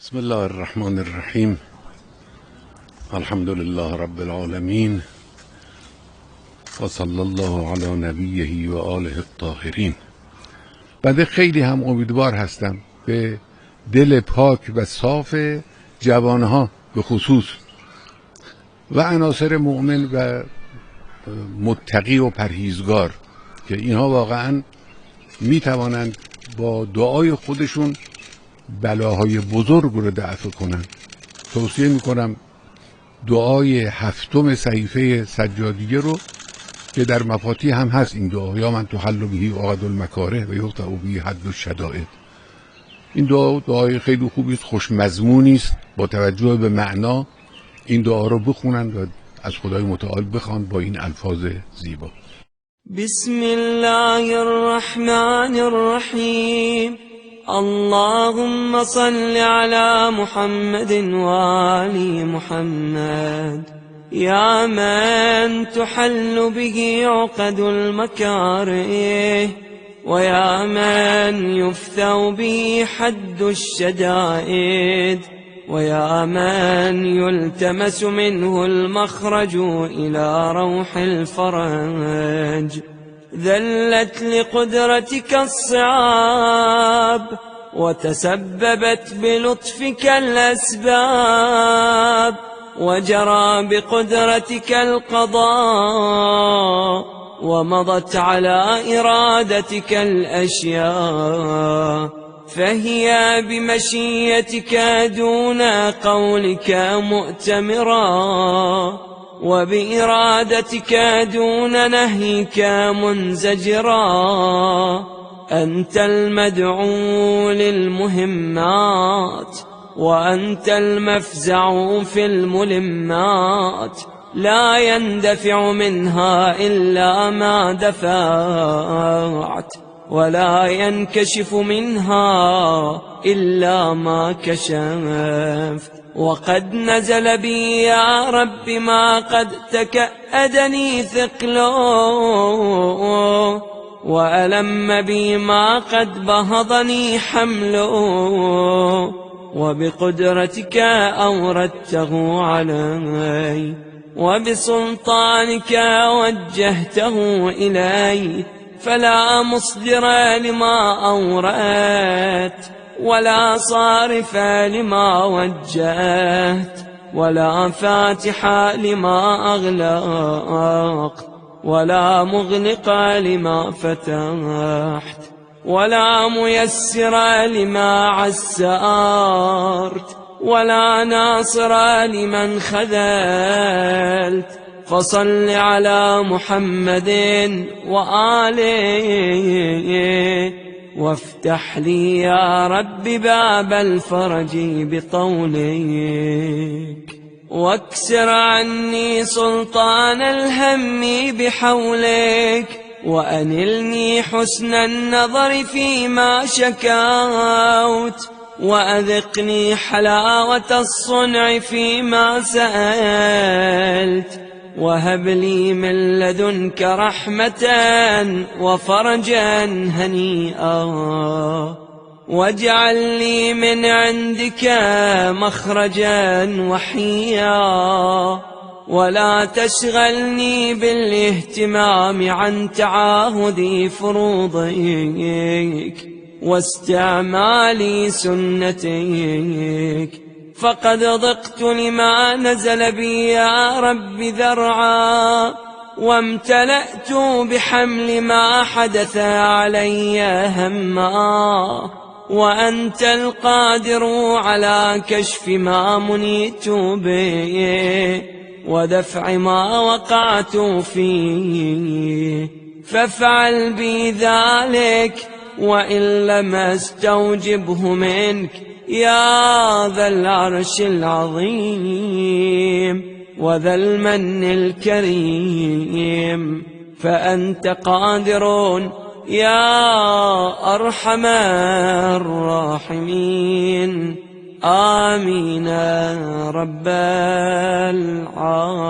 بسم الله الرحمن الرحیم. الحمد لله رب العالمین و صلی الله علی نبیه و آله الطاهرین. بنده خیلی هم امیدوار هستم به دل پاک و صاف جوانها به خصوص و عناصر مؤمن و متقی و پرهیزگار که اینها واقعا می توانند با دعای خودشون بلاهای بزرگ رو دفع کنن. توصیه میکنم دعای 7 صحیفه سجادیه رو که در مفاتیح هم هست این دعا، یا من تحل بهی عقد المکاره و یقطع بهی حد الشدائد. این دعای خیلی خوبی است، خوش مضمونی است. با توجه به معنا این دعا رو بخونن و از خدای متعال بخوان با این الفاظ زیبا. بسم الله الرحمن الرحیم. اللهم صل على محمد وآل محمد يا من تحل به عقد المكاره ويا من يفتى به حد الشدائد ويا من يلتمس منه المخرج إلى روح الفرج. ذلت لقدرتك الصعاب وتسببت بلطفك الأسباب وجرى بقدرتك القضاء ومضت على إرادتك الأشياء، فهي بمشيتك دون قولك مؤتمرا وبإرادتك دون نهيك منزجرا. أنت المدعو للمهمات وأنت المفزع في الملمات، لا يندفع منها إلا ما دفعت ولا ينكشف منها إلا ما كشفت. وقد نزل بي يا رب ما قد تكأدني ثقله وألم بي ما قد بهضني حمله، وبقدرتك أوردته علي وبسلطانك وجهته إلي، فلا مصدر لما أوردت ولا صارف لما وجهت ولا فاتح لما أغلقت ولا مغلق لما فتحت ولا ميسر لما عسرت ولا ناصر لمن خذلت. فصل على محمد وآله وافتح لي يا رب باب الفرج بطولك، واكسر عني سلطان الهم بحولك، وأنلني حسن النظر فيما شكوت، وأذقني حلاوة الصنع فيما سألت، وهب لي من لدنك رحمة وفرجا هنيئا، واجعل لي من عندك مخرجا وحيا، ولا تشغلني بالاهتمام عن تعاهد فروضك واستعمال سنتك، فقد ضقت لما نزل بي يا رب ذرعا، وامتلأت بحمل ما حدث علي هما، وأنت القادر على كشف ما منيت به ودفع ما وقعت فيه، فافعل بي ذلك وإن لم استوجبه منك يا ذا العرش العظيم وذا المن الكريم، فأنت قادر يا أرحم الراحمين. آمين رب العالمين.